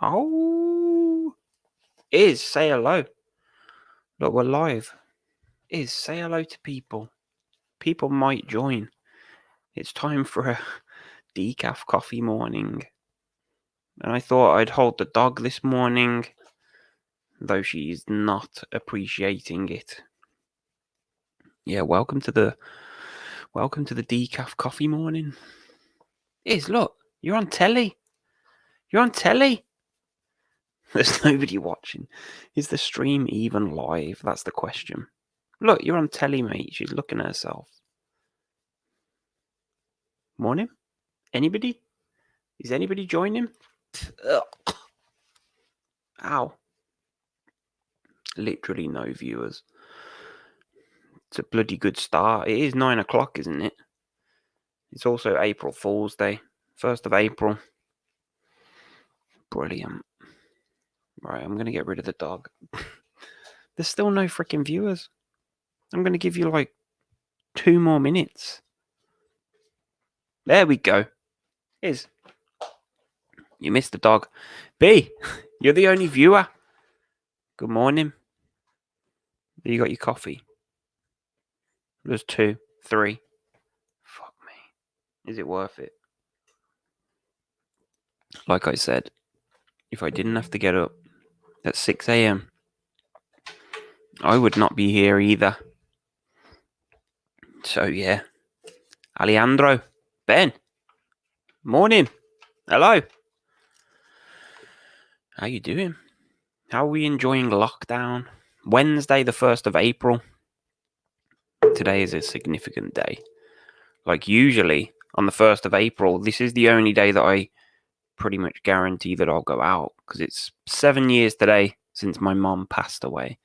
Oh, say hello. Look, we're live. Say hello to people. People might join. It's time for a Decaf Coffee Morning. And I thought I'd hold the dog this morning, though she's not appreciating it. Yeah, welcome to the Decaf Coffee Morning. Look, you're on telly. You're on telly. There's nobody watching. Is the stream even live? That's the question. Look, you're on telly, mate. She's looking at herself. Morning? Anybody? Is anybody joining? Ow. Literally no viewers. It's a bloody good start. It is 9 o'clock, isn't it? It's also April Fool's Day. 1st of April. Brilliant. Right, I'm going to get rid of the dog. There's still no freaking viewers. I'm going to give you like 2 more minutes. There we go. You missed the dog. B, you're the only viewer. Good morning. You got your coffee. There's 2, 3. Fuck me. Is it worth it? Like I said, if I didn't have to get up at 6 a.m, I would not be here either. So yeah. Alejandro, Ben, morning. Hello. How you doing? How are we enjoying lockdown? Wednesday, the 1st of April. Today is a significant day. Like usually on the 1st of April, this is the only day that I pretty much guarantee that I'll go out, because it's 7 years today since my mom passed away.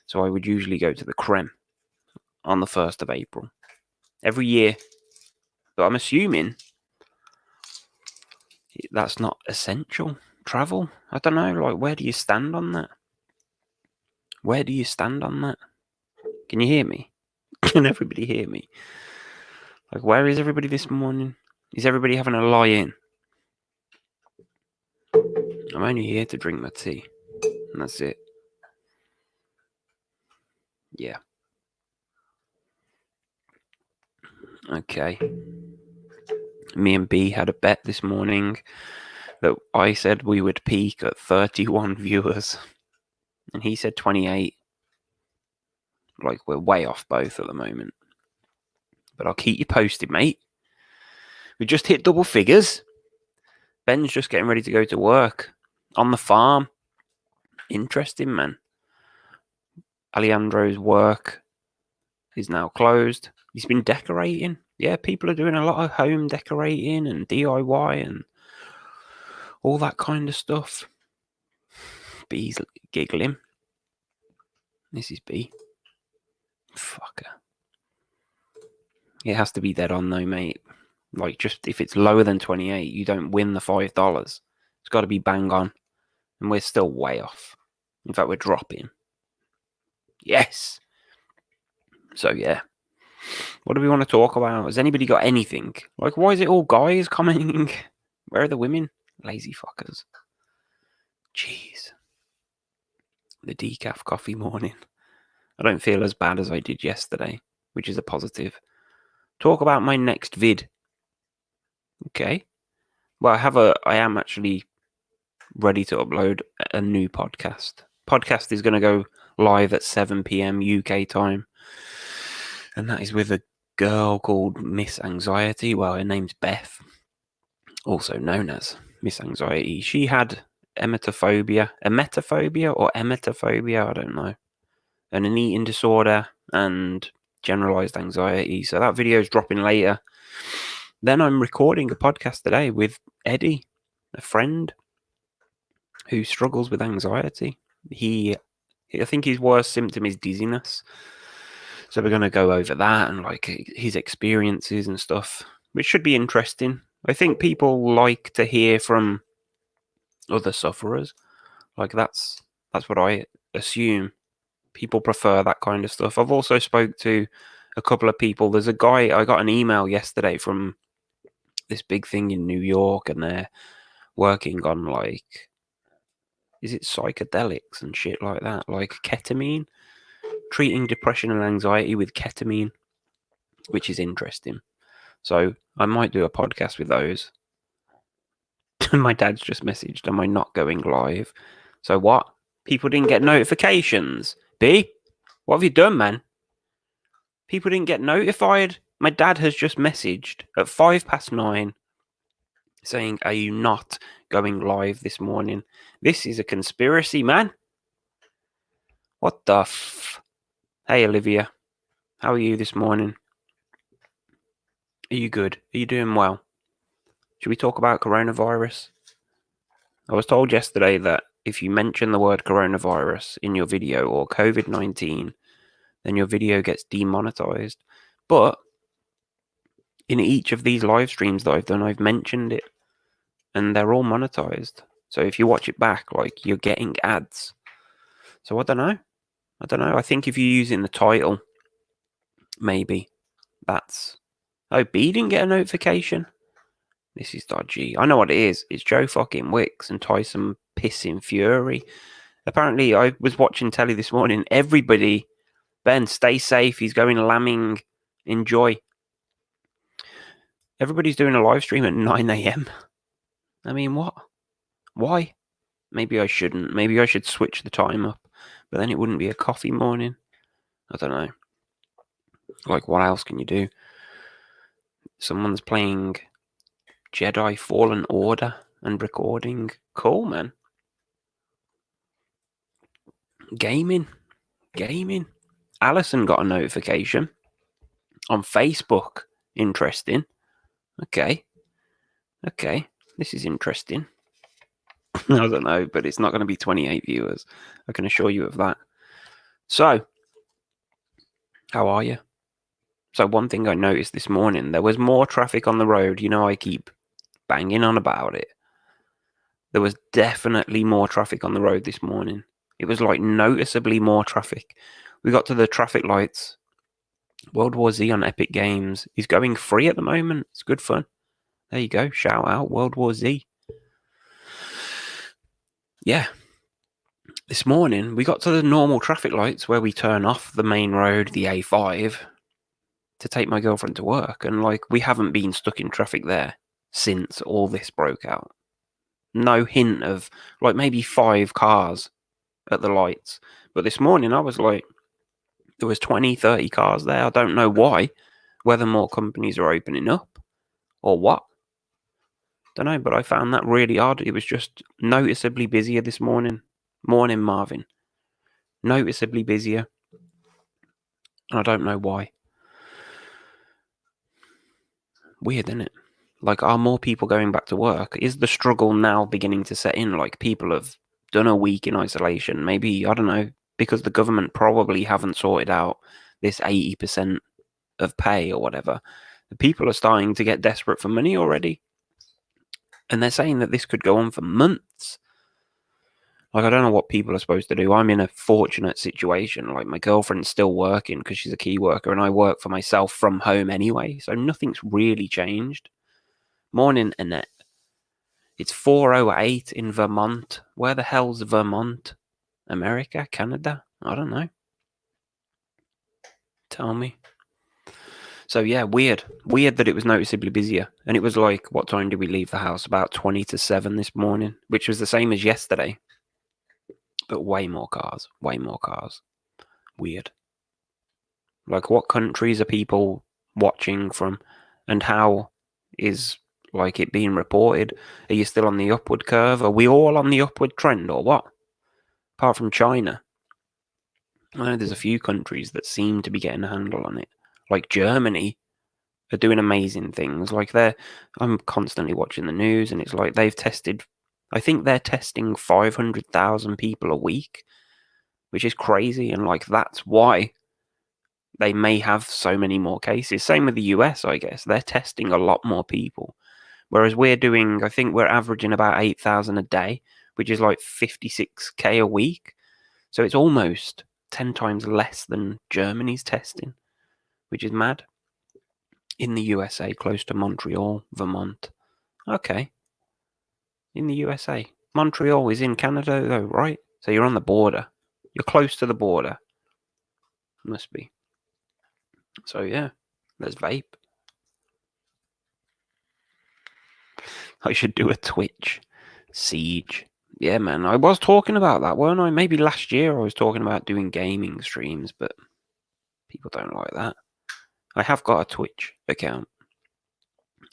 So I would usually go to the creme on the 1st of April every year. But I'm assuming that's not essential travel. I don't know, like, where do you stand on that? Where do you stand on that? Can you hear me? Can everybody hear me? Like, where is everybody this morning? Is everybody having a lie-in? I'm only here to drink my tea, and that's it. Yeah. Okay. Me and B had a bet this morning that I said we would peak at 31 viewers, and he said 28. Like, we're way off both at the moment. But I'll keep you posted, mate. We just hit double figures. Ben's just getting ready to go to work on the farm. Interesting, man. Alejandro's work is now closed. He's been decorating. Yeah, people are doing a lot of home decorating and DIY and all that kind of stuff. B's giggling. This is B. Fucker. It has to be dead on though, mate. Like, just if it's lower than 28, you don't win the $5. It's got to be bang on. And we're still way off. In fact, we're dropping. Yes. So, yeah. What do we want to talk about? Has anybody got anything? Like, why is it all guys commenting? Where are the women? Lazy fuckers. Jeez. The Decaf Coffee Morning. I don't feel as bad as I did yesterday, which is a positive. Talk about my next vid. Okay. Well, I am actually ready to upload a new podcast. Podcast is going to go live at 7 p.m. UK time. And that is with a girl called Miss Anxiety. Well, her name's Beth, also known as Miss Anxiety. She had emetophobia, or emetophobia, I don't know, and an eating disorder and generalized anxiety. So that video is dropping later. Then I'm recording a podcast today with Eddie, a friend who struggles with anxiety. I think his worst symptom is dizziness. So we're going to go over that and like his experiences and stuff, which should be interesting. I think people like to hear from other sufferers. Like that's what I assume. People prefer that kind of stuff. I've also spoke to a couple of people. There's a guy, I got an email yesterday from this big thing in New York, and they're working on like Is it psychedelics and shit like that, like ketamine? Treating depression and anxiety with ketamine, which is interesting. So I might do a podcast with those. My dad's just messaged, am I not going live? So what? People didn't get notifications. B, what have you done, man? People didn't get notified. My dad has just messaged at 9:05 saying, are you not going live this morning? This is a conspiracy, man. What the f? Hey, Olivia. How are you this morning? Are you good? Are you doing well? Should we talk about coronavirus? I was told yesterday that if you mention the word coronavirus in your video or COVID-19, then your video gets demonetized. But in each of these live streams that I've done, I've mentioned it, and they're all monetized. So if you watch it back, like, you're getting ads. So I don't know. I think if you use it in the title, maybe that's... Oh, B didn't get a notification? This is dodgy. I know what it is. It's Joe fucking Wicks and Tyson pissing Fury. Apparently, I was watching telly this morning. Everybody, Ben, stay safe. He's going lambing. Enjoy. Everybody's doing a live stream at 9 a.m. I mean, what? Why? Maybe I shouldn't. Maybe I should switch the time up. But then it wouldn't be a coffee morning. I don't know. Like, what else can you do? Someone's playing Jedi Fallen Order and recording. Cool, man. Gaming. Alison got a notification on Facebook. Interesting. Okay. This is interesting. I don't know, but it's not going to be 28 viewers. I can assure you of that. So, how are you? So one thing I noticed this morning, there was more traffic on the road. You know, I keep banging on about it. There was definitely more traffic on the road this morning. It was like noticeably more traffic. We got to the traffic lights. World War Z on Epic Games is going free at the moment. It's good fun. There you go. Shout out World War Z. Yeah. This morning, we got to the normal traffic lights where we turn off the main road, the A5, to take my girlfriend to work. And, like, we haven't been stuck in traffic there since all this broke out. No hint of, like, maybe 5 cars at the lights. But this morning, I was like, there was 20, 30 cars there. I don't know why. Whether more companies are opening up or what. Don't know, but I found that really odd. It was just noticeably busier this morning. Morning, Marvin. Noticeably busier. And I don't know why. Weird, isn't it? Like, are more people going back to work? Is the struggle now beginning to set in? Like, people have done a week in isolation. Maybe, I don't know, because the government probably haven't sorted out this 80% of pay or whatever. The people are starting to get desperate for money already. And they're saying that this could go on for months. Like, I don't know what people are supposed to do. I'm in a fortunate situation. Like, my girlfriend's still working because she's a key worker, and I work for myself from home anyway. So nothing's really changed. Morning, Annette. It's 4:08 in Vermont. Where the hell's Vermont? America? Canada? I don't know. Tell me. So yeah, weird. Weird that it was noticeably busier. And it was like, what time did we leave the house? About 20 to 7 this morning, which was the same as yesterday. But way more cars. Weird. Like, what countries are people watching from? And how is, like, it being reported? Are you still on the upward curve? Are we all on the upward trend or what? Apart from China. I know there's a few countries that seem to be getting a handle on it. Like Germany are doing amazing things. Like, I'm constantly watching the news, and it's like I think they're testing 500,000 people a week, which is crazy. And, like, that's why they may have so many more cases. Same with the US, I guess. They're testing a lot more people. Whereas I think we're averaging about 8,000 a day, which is like 56K a week. So it's almost 10 times less than Germany's testing, which is mad. In the USA, close to Montreal, Vermont. Okay. In the USA. Montreal is in Canada, though, right? So you're on the border. You're close to the border. Must be. So yeah, there's vape. I should do a Twitch siege. Yeah, man. I was talking about that, weren't I? Maybe last year I was talking about doing gaming streams, but people don't like that. I have got a Twitch account.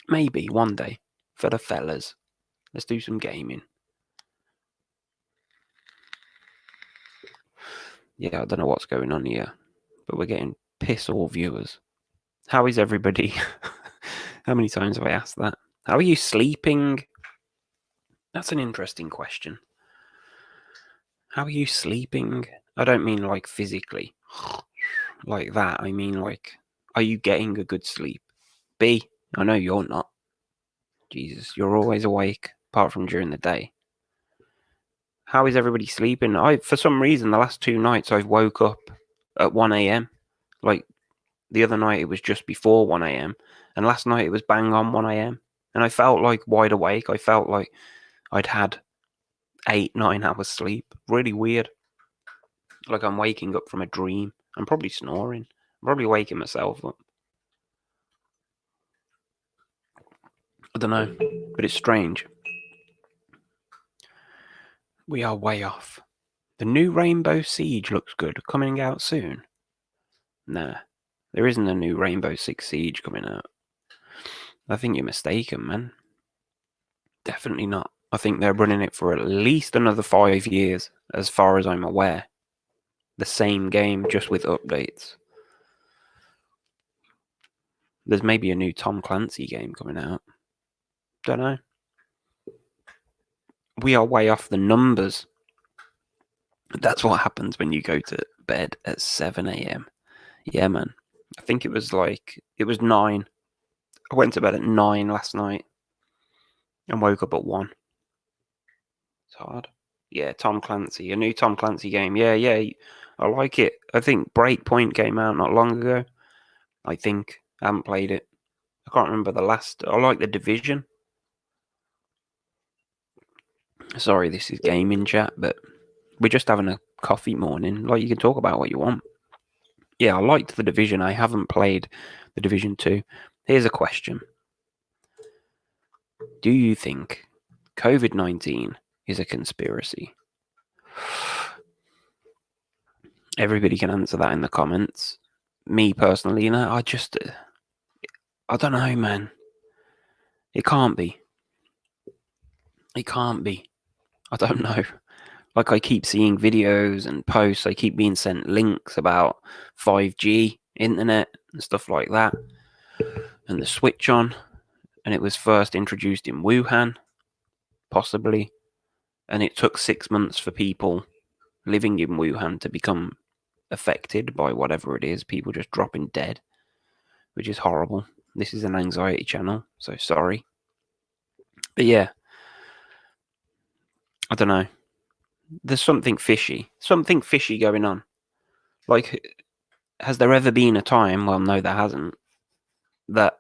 Maybe one day for the fellas. Let's do some gaming. Yeah, I don't know what's going on here, but we're getting piss all viewers. How is everybody? How many times have I asked that? How are you sleeping? That's an interesting question. How are you sleeping? I don't mean like physically, like that. I mean like, are you getting a good sleep? B, I know you're not. Jesus, you're always awake, apart from during the day. How is everybody sleeping? For some reason, the last 2 nights I've woke up at 1 a.m. Like the other night it was just before 1 a.m. and last night it was bang on 1 a.m. and I felt like wide awake. I felt like I'd had 8-9 hours sleep. Really weird. Like I'm waking up from a dream. I'm probably snoring. I'm probably waking myself up. I don't know, but it's strange. We are way off. The new Rainbow Siege looks good. Coming out soon. Nah, there isn't a new Rainbow Six Siege coming out. I think you're mistaken, man. Definitely not. I think they're running it for at least another 5 years, as far as I'm aware. The same game, just with updates. There's maybe a new Tom Clancy game coming out. Don't know. We are way off the numbers. That's what happens when you go to bed at 7 a.m. Yeah, man. I think it was 9. I went to bed at 9 last night and woke up at 1. It's hard. Yeah, Tom Clancy. A new Tom Clancy game. Yeah. I like it. I think Breakpoint came out not long ago. I think. I haven't played it. I can't remember the last. I like The Division. Sorry, this is gaming chat, but we're just having a coffee morning. Like, you can talk about what you want. Yeah, I liked The Division. I haven't played The Division 2. Here's a question. Do you think COVID-19 is a conspiracy? Everybody can answer that in the comments. Me personally, I don't know, man. It can't be. It can't be. I don't know. Like, I keep seeing videos and posts. I keep being sent links about 5G internet and stuff like that. And the switch on. And it was first introduced in Wuhan, possibly. And it took 6 months for people living in Wuhan to become affected by whatever it is. People just dropping dead, which is horrible. This is an anxiety channel, so sorry. But yeah, I don't know. There's something fishy going on. Like, has there ever been a time, well, no, there hasn't, that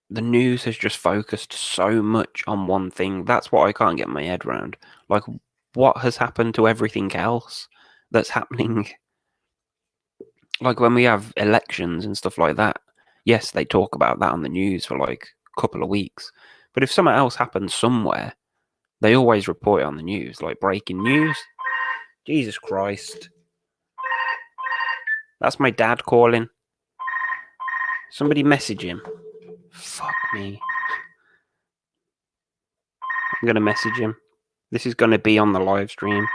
the news has just focused so much on one thing? That's what I can't get my head around. Like, what has happened to everything else that's happening? Like, when we have elections and stuff like that, yes, they talk about that on the news for like a couple of weeks. But if something else happens somewhere, they always report it on the news, like breaking news. Jesus Christ. That's my dad calling. Somebody message him. Fuck me. I'm going to message him. This is going to be on the live stream.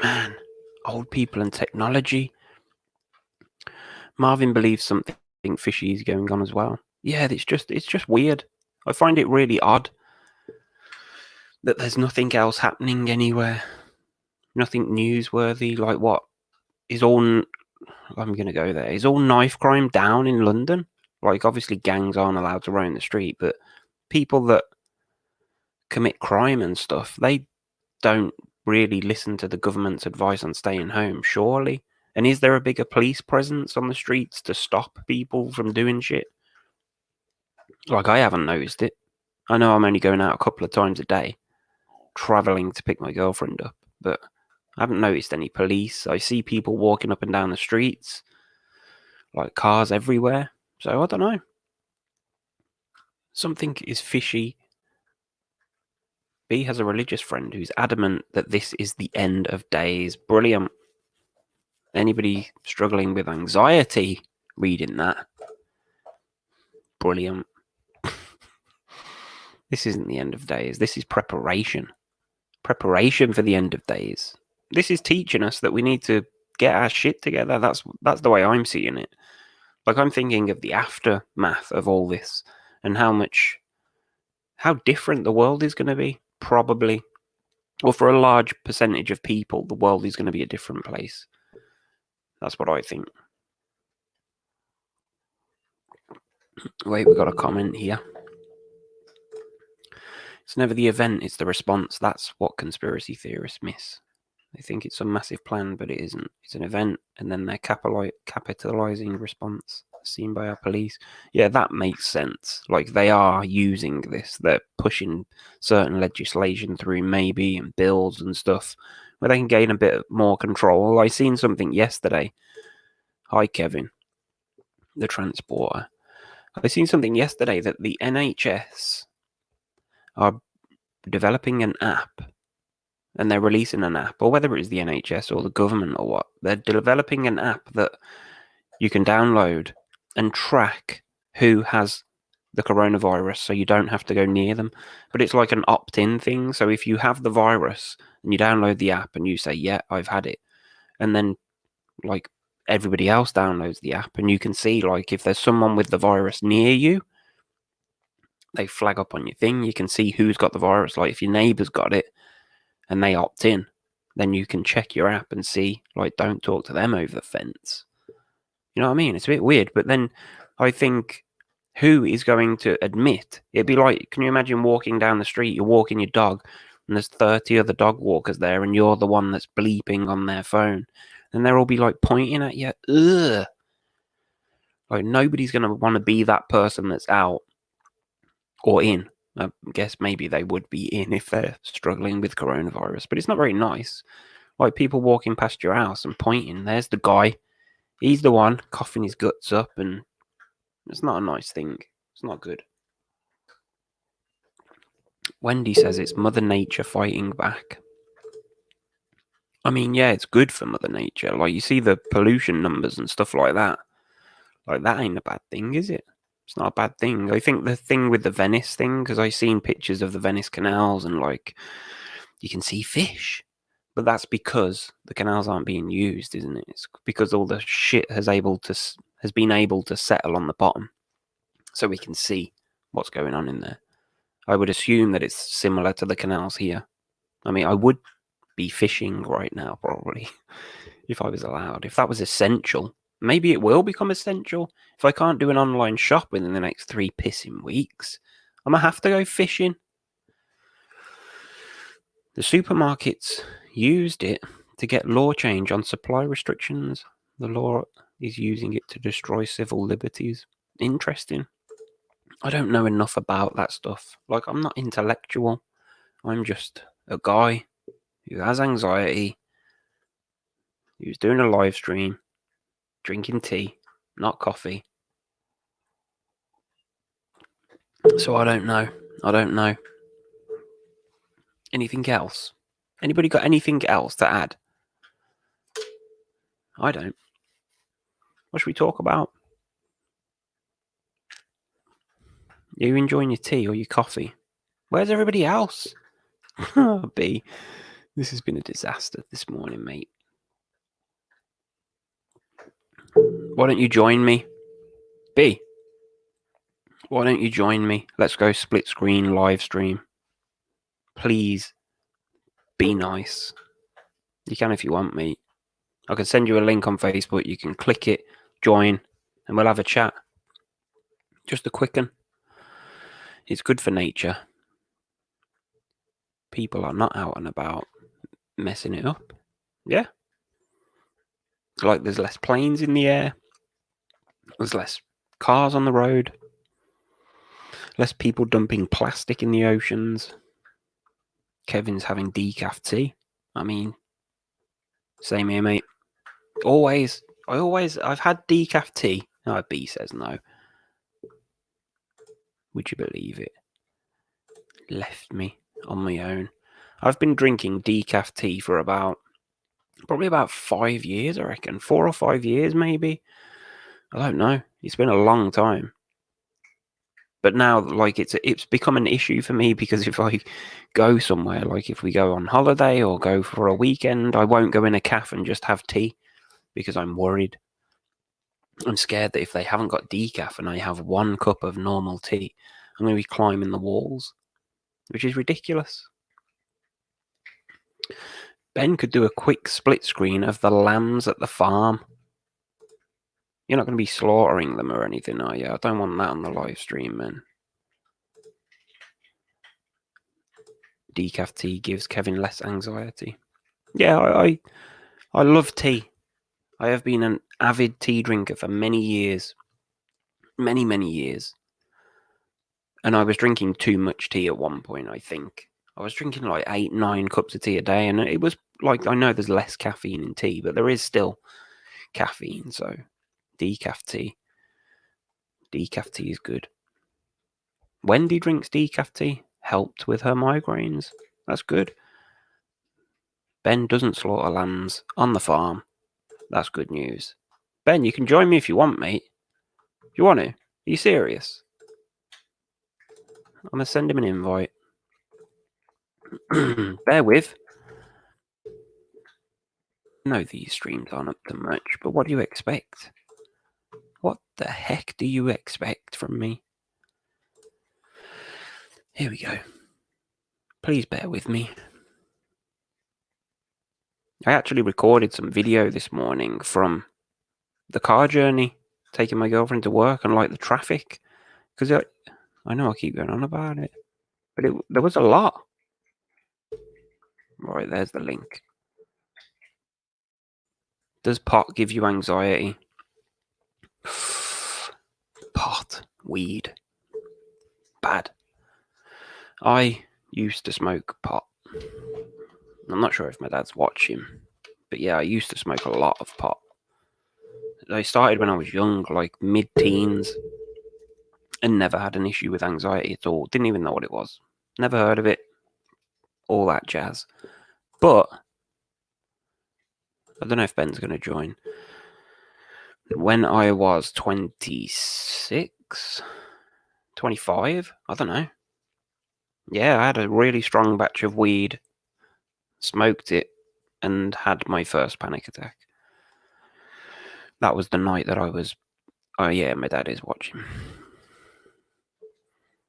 Man, old people and technology. Marvin believes something fishy is going on as well. Yeah, it's just weird. I find it really odd that there's nothing else happening anywhere. Nothing newsworthy. Like, what is all... I'm going to go there. Is all knife crime down in London? Like, obviously gangs aren't allowed to roam the street, but people that commit crime and stuff, they don't really listen to the government's advice on staying home, surely. And is there a bigger police presence on the streets to stop people from doing shit? Like, I haven't noticed it. I know I'm only going out a couple of times a day, travelling to pick my girlfriend up, but I haven't noticed any police. I see people walking up and down the streets, like cars everywhere. So I don't know. Something is fishy. B has a religious friend who's adamant that this is the end of days. Brilliant. Anybody struggling with anxiety reading that? Brilliant. This isn't the end of days. This is preparation. Preparation for the end of days. This is teaching us that we need to get our shit together. That's the way I'm seeing it. Like, I'm thinking of the aftermath of all this and how different the world is going to be, probably. Or for a large percentage of people, the world is going to be a different place. That's what I think. Wait, we got a comment here. It's never the event, it's the response. That's what conspiracy theorists miss. They think it's some massive plan, but it isn't. It's an event, and then they're capitalizing response seen by our police. Yeah, that makes sense. Like, they are using this. They're pushing certain legislation through, maybe, and bills and stuff, where they can gain a bit more control. I seen something yesterday. Hi, Kevin, the transporter. I seen something yesterday that the NHS are developing an app, and they're releasing an app, or whether it is the NHS or the government or what, they're developing an app that you can download and track who has the coronavirus, so you don't have to go near them. But it's like an opt-in thing. So if you have the virus and you download the app and you say, yeah, I've had it, and then like everybody else downloads the app, and you can see, like, if there's someone with the virus near you, they flag up on your thing. You can see who's got the virus. Like, if your neighbor's got it and they opt in, then you can check your app and see, like, don't talk to them over the fence. You know what I mean? It's a bit weird. But then I think, who is going to admit? It'd be like, can you imagine walking down the street, you're walking your dog, and there's 30 other dog walkers there, and you're the one that's bleeping on their phone, and they'll all be like pointing at you. Ugh. Like, nobody's going to want to be that person that's out or in. I guess maybe they would be in if they're struggling with coronavirus, but it's not very nice. Like, people walking past your house and pointing, there's the guy, he's the one coughing his guts up, and it's not a nice thing. It's not good. Wendy says it's Mother Nature fighting back. I mean, yeah, it's good for Mother Nature. Like, you see the pollution numbers and stuff like that. Like, that ain't a bad thing, is it? It's not a bad thing. I think the thing with the Venice thing, because I've seen pictures of the Venice canals and, like, you can see fish. But that's because the canals aren't being used, isn't it? It's because all the shit has been able to settle on the bottom, so we can see what's going on in there. I would assume that it's similar to the canals here. I mean, I would be fishing right now, probably, if I was allowed. If that was essential. Maybe it will become essential. If I can't do an online shop within the next 3 pissing weeks, I'm going to have to go fishing. The supermarkets used it to get law change on supply restrictions. The law is using it to destroy civil liberties. Interesting. I don't know enough about that stuff. Like, I'm not intellectual. I'm just a guy who has anxiety, who's doing a live stream, drinking tea, not coffee. So I don't know. Anything else? Anybody got anything else to add? I don't. What should we talk about? Are you enjoying your tea or your coffee? Where's everybody else? B, this has been a disaster this morning, mate. Why don't you join me? B, why don't you join me? Let's go split screen live stream. Please be nice. You can if you want, mate. I can send you a link on Facebook. You can click it, join, and we'll have a chat. Just a quick one. It's good for nature. People are not out and about messing it up. Yeah. Like there's less planes in the air, there's less cars on the road, less people dumping plastic in the oceans. Kevin's having decaf tea. I mean, same here, mate. I've had decaf tea. No, B says no. Would you believe it? Left me on my own. I've been drinking decaf tea for probably about 5 years, I reckon. 4 or 5 years, maybe. I don't know. It's been a long time. But now, like, it's become an issue for me because if I go somewhere, like if we go on holiday or go for a weekend, I won't go in a cafe and just have tea because I'm worried. I'm scared that if they haven't got decaf and I have 1 cup of normal tea, I'm going to be climbing the walls, which is ridiculous. Ben could do a quick split screen of the lambs at the farm. You're not going to be slaughtering them or anything, are you? I don't want that on the live stream, man. Decaf tea gives Kevin less anxiety. Yeah, I love tea. I have been an avid tea drinker for many years. Many years. And I was drinking too much tea at one point, I think. I was drinking like 8, 9 cups of tea a day, and it was like, I know there's less caffeine in tea, but there is still caffeine, so decaf tea. Decaf tea is good. Wendy drinks decaf tea. Helped with her migraines. That's good. Ben doesn't slaughter lambs on the farm. That's good news. Ben, you can join me if you want, mate. You want to? Are you serious? I'm going to send him an invite. Bear with. I know these streams aren't up to much, but what do you expect? What the heck do you expect from me? Here we go. Please bear with me. I actually recorded some video this morning from the car journey, taking my girlfriend to work and like the traffic. Because I know I keep going on about it, but there was a lot. Right, there's the link. Does pot give you anxiety? Pot, weed, bad. I used to smoke pot. I'm not sure if my dad's watching, but yeah, I used to smoke a lot of pot. I started when I was young, like mid-teens, and never had an issue with anxiety at all. Didn't even know what it was. Never heard of it. All that jazz. But I don't know if Ben's going to join. When I was 26, 25, I don't know. Yeah, I had a really strong batch of weed, smoked it, and had my first panic attack. That was the night that I was... Oh yeah, my dad is watching.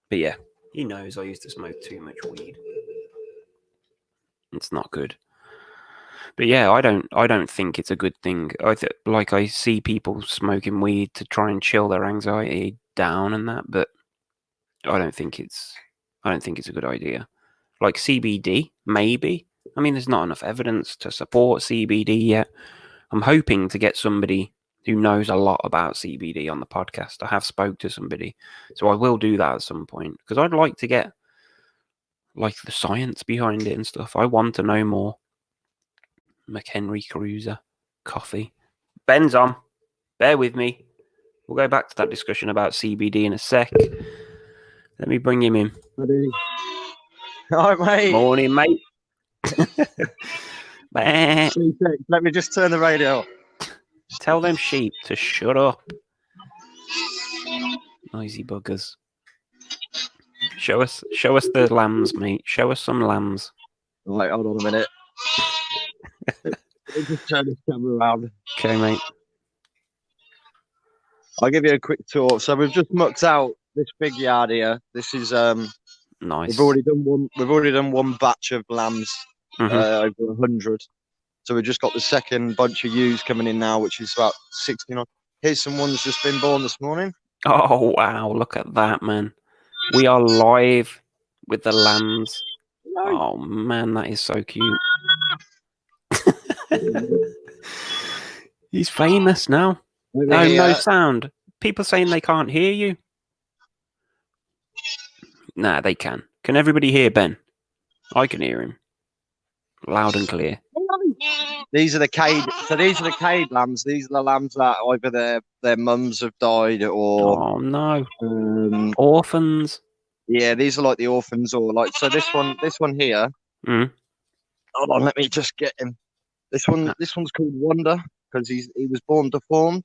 But yeah, he knows I used to smoke too much weed. It's not good. But yeah, I don't think it's a good thing. I see people smoking weed to try and chill their anxiety down and that, but I don't think it's a good idea. Like CBD, maybe. I mean, there's not enough evidence to support CBD yet. I'm hoping to get somebody who knows a lot about CBD on the podcast. I have spoke to somebody, so I will do that at some point because I'd like to get like the science behind it and stuff. I want to know more. McHenry Cruiser, coffee. Ben's on. Bear with me. We'll go back to that discussion about CBD in a sec. Let me bring him in. All right, mate. Morning, mate. Let me just turn the radio off. Tell them sheep to shut up. Noisy buggers. Show us the lambs, mate. Show us some lambs. Right, hold on a minute. Let me just turn this camera around. Okay, mate. I'll give you a quick tour. So we've just mucked out this big yard here. This is nice. We've already done one batch of lambs, over 100. So we've just got the second bunch of ewes coming in now, which is about 69. Here's some ones just been born this morning. Oh wow! Look at that, man. We are live with the lambs. Oh man, that is so cute. He's famous now. Over Oh, no here. sound. People saying they can't hear you. Nah, they can. Can everybody hear Ben? I can hear him. Loud and clear. These are the cage. So these are the cage lambs. These are the lambs that either their mums have died or Oh, no. Orphans. yeah, these are like the orphans or like so this one here. Mm. Hold on, let me just get him. This one's called Wonder because he was born deformed.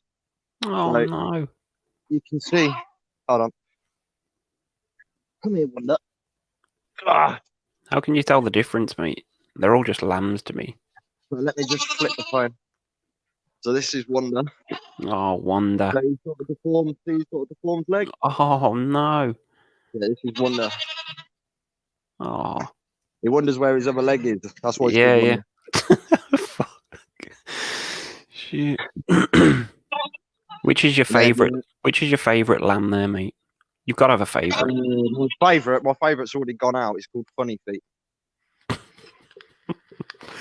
Oh, So no. you can see. Hold on. Come here, Wonder. Ah. How can you tell the difference, mate? They're all just lambs to me. So let me just flip the phone. So this is Wonder. Oh, Wonder. So he's got a deformed leg. Oh, no. Yeah, this is Wonder. Oh. He wonders where his other leg is. That's why he's Yeah, called yeah. Wonder. Fuck. Shit. Which is your favourite? Yeah. Which is your favourite lamb there, mate? You've got to have a favourite. My favourite's already gone out. It's called Funny Feet.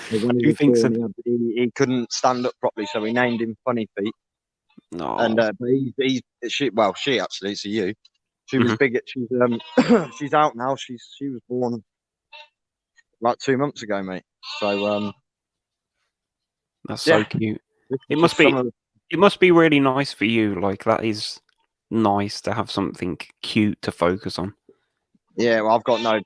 When Do you think so? He couldn't stand up properly, so we named him Funny Feet. No. And but she actually, it's a you. She was big. She's she's out now. She was born like 2 months ago, mate. So That's so cute. It must be really nice for you. Like that is nice to have something cute to focus on. Yeah, well, I've got no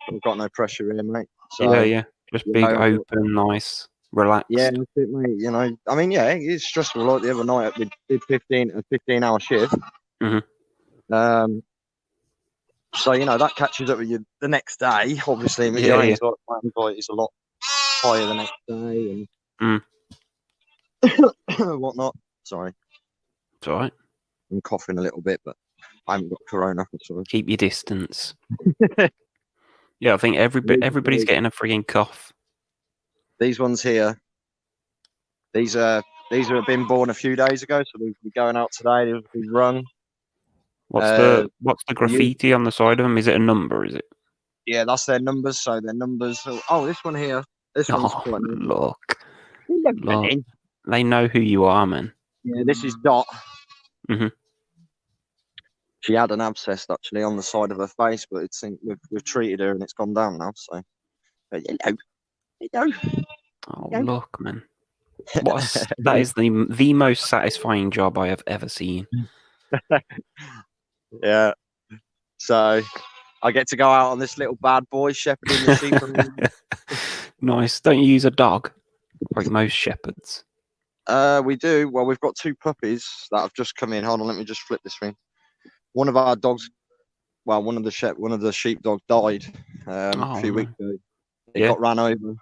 pressure here, mate. So yeah. Just big, open, nice, relaxed. Yeah, that's it, mate. You know, I mean, yeah, it's stressful. Like the other night, we did a 15-hour shift. So you know that catches up with you the next day. Obviously, your anxiety is a lot higher the next day and whatnot. Sorry, it's all right. I'm coughing a little bit, but I haven't got corona. So. Keep your distance. Yeah, I think everybody's getting a freaking cough. These ones here, these have been born a few days ago, so we'll be going out today. They'll be rung. What's the graffiti on the side of them? Is it a number? Is it? Yeah, that's their numbers. So their numbers. Oh, this one here. This one's quite look. They know who you are, man. Yeah, this is Dot. She had an abscess actually on the side of her face, but we've treated her and it's gone down now. So, hello. Oh, look, man. That is the most satisfying job I have ever seen. Yeah. So I get to go out on this little bad boy shepherding the sheep. Nice. Don't you use a dog like most shepherds? We do. Well, we've got 2 puppies that have just come in. Hold on, let me just flip this thing. One of our dogs, well, one of the sheepdogs died a few weeks ago. It got ran over.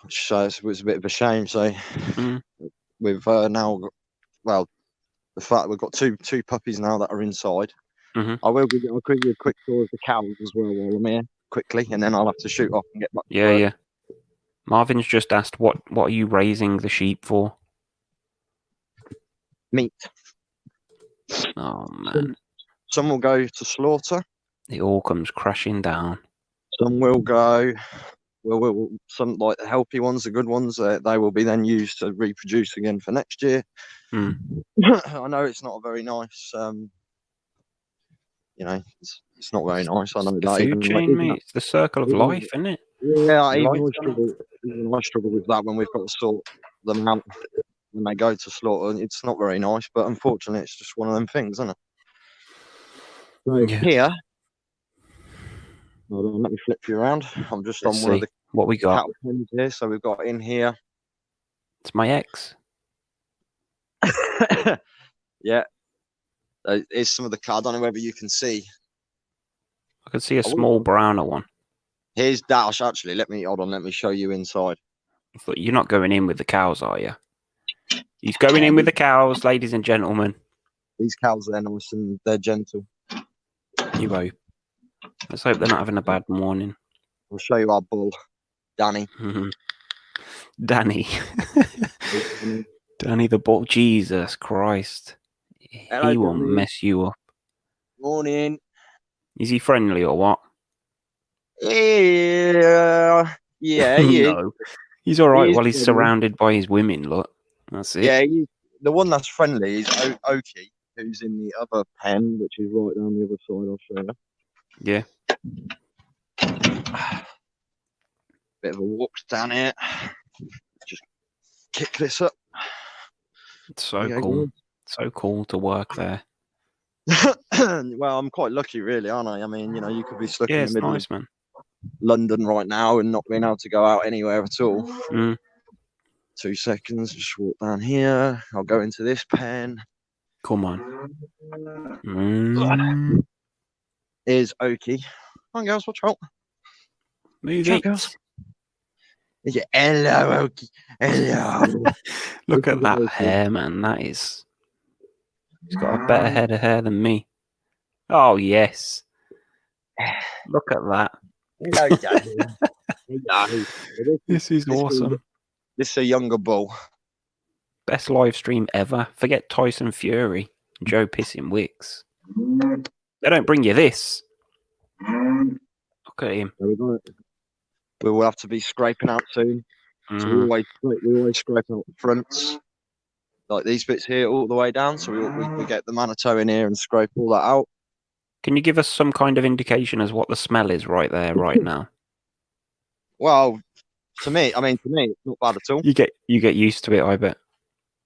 So it was a bit of a shame. So we've now got, well, the fact we've got two puppies now that are inside. I'll give you a quick tour of the cows as well while I'm here, quickly, and then I'll have to shoot off and get back. Yeah. Marvin's just asked, what are you raising the sheep for? Meat. Oh man. Some will go to slaughter. It all comes crashing down. Some will go. Some like the healthy ones, the good ones, they will be then used to reproduce again for next year. I know it's not a very nice. You know, it's not very nice. I know the that. Food chain, mate. It's the circle of life, isn't it? Yeah, even I struggle with that when we've got to sort them out when they go to slaughter. It's not very nice, but unfortunately, it's just one of them things, isn't it? So here, hold on, let me flip you around. I'm just on one of the what we got here. So we've got in here. It's my ex. Yeah. Here's some of the car. I don't know whether you can see. I can see a small browner one. Here's Dash. Actually, let me show you inside. I thought you're not going in with the cows, are you? He's going in with the cows, ladies and gentlemen. These cows, they're nice and they're gentle. You hope. Let's hope they're not having a bad morning. I'll show you our bull, Danny. Danny. Danny the bull. Jesus Christ. Hello, he will Danny. mess you up. Morning. Is he friendly or what? Yeah, he is. No. He's all right while he's surrounded by his women, look. That's it. Yeah, the one that's friendly is Oki, who's in the other pen, which is right down the other side. I'll show you. Yeah. Bit of a walk down here. Just kick this up. It's so cool. So cool to work there. Well, I'm quite lucky, really, aren't I? I mean, you could be stuck in the middle of London right now and not being able to go out anywhere at all. 2 seconds, just walk down here. I'll go into this pen. Come on. Here's Oki. Come on, girls, watch out. Move it. Girls. Yeah, hello, Oki. Hello. Look at that hair, man. That is. He's got a better head of hair than me. Oh, yes. Look at that. Hello. This is awesome. This is a younger bull. Best live stream ever. Forget Tyson Fury and Joe pissing Wicks. They don't bring you this. Look at him. We will have to be scraping out soon. So we always scrape out the fronts, like these bits here, all the way down. So we get the Manitou in here and scrape all that out. Can you give us some kind of indication as what the smell is right there, right now? Well, to me, it's not bad at all. You get used to it, I bet.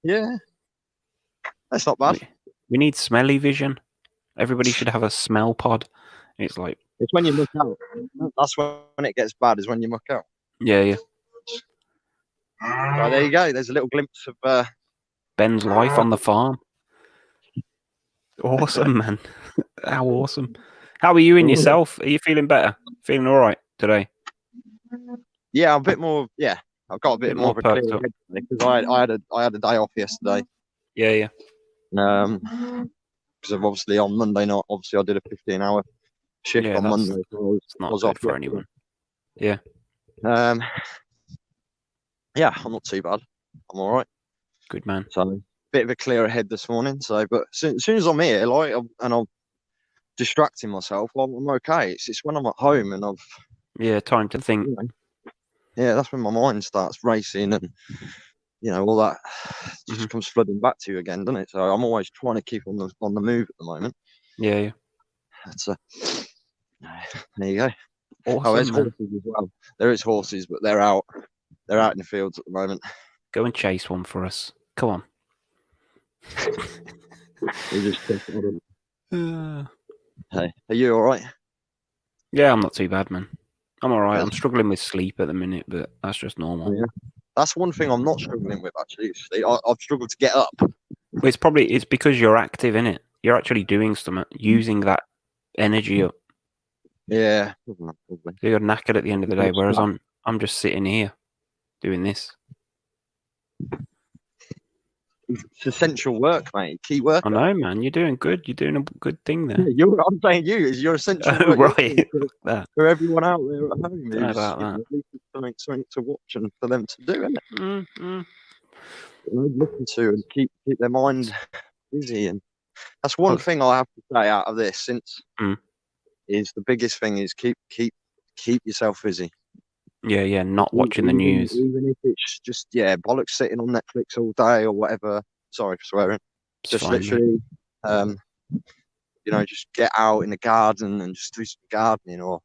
Yeah, that's not bad. We need smelly vision. Everybody should have a smell pod. It's when you muck out. That's when it gets bad. Is when you muck out. Yeah. Right, there you go. There's a little glimpse of Ben's life on the farm. Awesome, man. How awesome. How are you in yourself? Are you feeling better? Feeling all right today? Yeah, a bit more. Yeah, I've got a bit more of a clear head because I had a day off yesterday. Yeah. Because obviously on Monday night, I did a 15-hour shift on Monday. So I was off for anyone. Yeah. Yeah, I'm not too bad. I'm all right. Good man. So bit of a clearer head this morning. So, but as soon as I'm here, and I'm distracting myself, I'm okay. It's when I'm at home and I've time to think. Yeah, that's when my mind starts racing and all that just comes flooding back to you again, doesn't it? So I'm always trying to keep on the move at the moment. Yeah. That's there you go. Awesome, there's horses as well. There is horses, but they're out in the fields at the moment. Go and chase one for us. Come on. Hey, are you all right? Yeah, I'm not too bad, man. I'm all right. I'm struggling with sleep at the minute, but that's just normal. Yeah. That's one thing I'm not struggling with, actually. I've struggled to get up. It's because you're active, innit? You're actually doing something, using that energy up. Yeah. So you're knackered at the end of the day, whereas I'm just sitting here doing this. It's essential work, mate. Key work. I know, man. You're doing good. You're doing a good thing there. I'm saying you're essential work. Right. For everyone out there at home. Don't know about that. At least it's something to watch and for them to do, isn't it? Listen to and keep their mind busy. And that's one thing I have to say out of this since is the biggest thing is keep yourself busy. Yeah, not watching the news. Even if it's just bollocks sitting on Netflix all day or whatever. Sorry for swearing. Just literally, just get out in the garden and just do some gardening or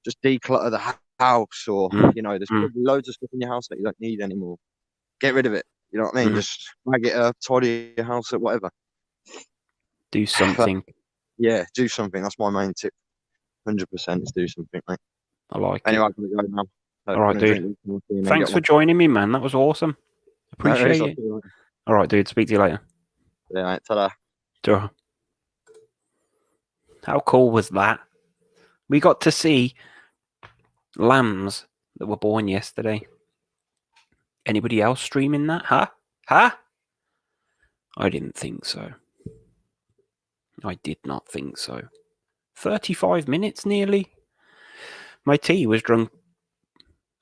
just declutter the house or there's probably loads of stuff in your house that you don't need anymore. Get rid of it. You know what I mean? Just mag it up, tidy your house up, whatever. Do something. But, do something. That's my main tip. 100% is do something, mate. I like it. Anyway, I'm going to go now. All right, dude. Thanks for joining me, man. That was awesome. Appreciate it. All right, dude. Speak to you later. Yeah, mate. Ta-da. Ta-da. How cool was that? We got to see lambs that were born yesterday. Anybody else streaming that? Huh? I didn't think so. I did not think so. 35 minutes nearly. My tea was drunk.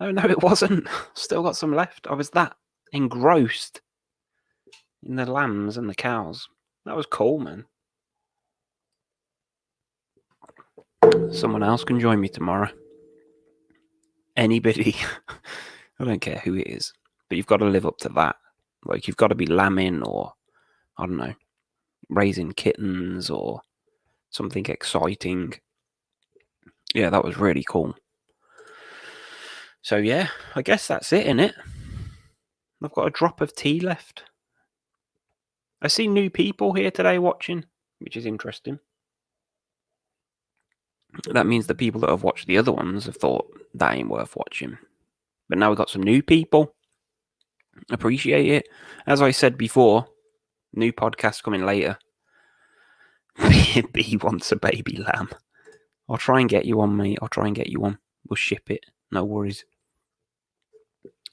Oh, no, it wasn't. Still got some left. I was that engrossed in the lambs and the cows. That was cool, man. Someone else can join me tomorrow. Anybody. I don't care who it is. But you've got to live up to that. Like, you've got to be lambing or, I don't know, raising kittens or something exciting. Yeah, that was really cool. So yeah, I guess that's it, innit? I've got a drop of tea left. I see new people here today watching, which is interesting. That means the people that have watched the other ones have thought that ain't worth watching. But now we've got some new people. Appreciate it. As I said before, new podcast coming later. B wants a baby lamb. I'll try and get you one, mate. I'll try and get you one. We'll ship it. No worries.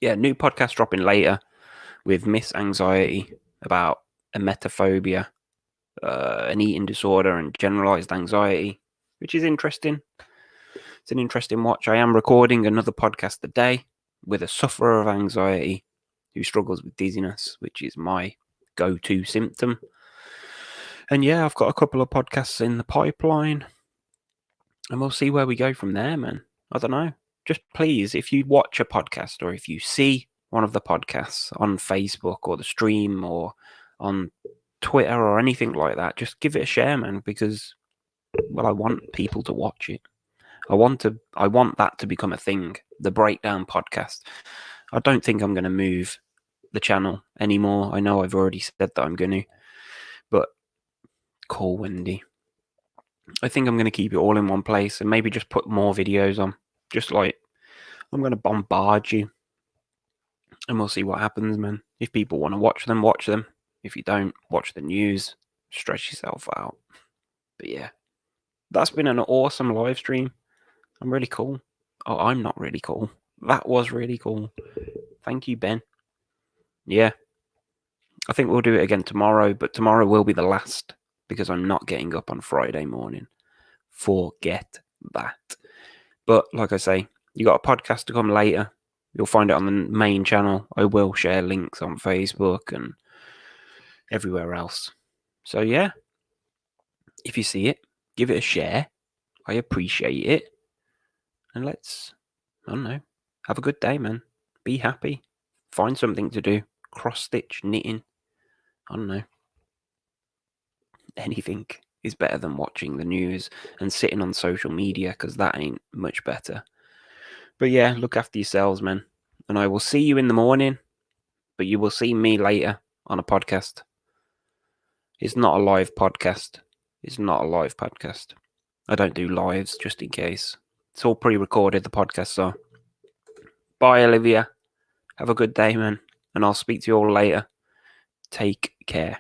Yeah, new podcast dropping later with Miss Anxiety about emetophobia, an eating disorder, and generalized anxiety, which is interesting. It's an interesting watch. I am recording another podcast today with a sufferer of anxiety who struggles with dizziness, which is my go-to symptom. And yeah, I've got a couple of podcasts in the pipeline, and we'll see where we go from there, man. I don't know. Just please, if you watch a podcast or if you see one of the podcasts on Facebook or the stream or on Twitter or anything like that, just give it a share, man, because, well, I want people to watch it. I want that to become a thing, the Breakdown podcast. I don't think I'm going to move the channel anymore. I know I've already said that I'm going to, but call Wendy. I think I'm going to keep it all in one place and maybe just put more videos on. Just like, I'm going to bombard you and we'll see what happens, man. If people want to watch them, watch them. If you don't, watch the news. Stretch yourself out. But yeah, that's been an awesome live stream. I'm really cool. Oh, I'm not really cool. That was really cool. Thank you, Ben. Yeah. I think we'll do it again tomorrow, but tomorrow will be the last because I'm not getting up on Friday morning. Forget that. But like I say, you got a podcast to come later. You'll find it on the main channel. I will share links on Facebook and everywhere else. So yeah, if you see it, give it a share. I appreciate it. And let's, I don't know, have a good day, man. Be happy. Find something to do. Cross stitch, knitting. I don't know. Anything is better than watching the news and sitting on social media, because that ain't much better. But yeah, look after yourselves, man. And I will see you in the morning, but you will see me later on a podcast. It's not a live podcast. It's not a live podcast. I don't do lives, just in case. It's all pre-recorded, the podcasts are. Bye, Olivia. Have a good day, man. And I'll speak to you all later. Take care.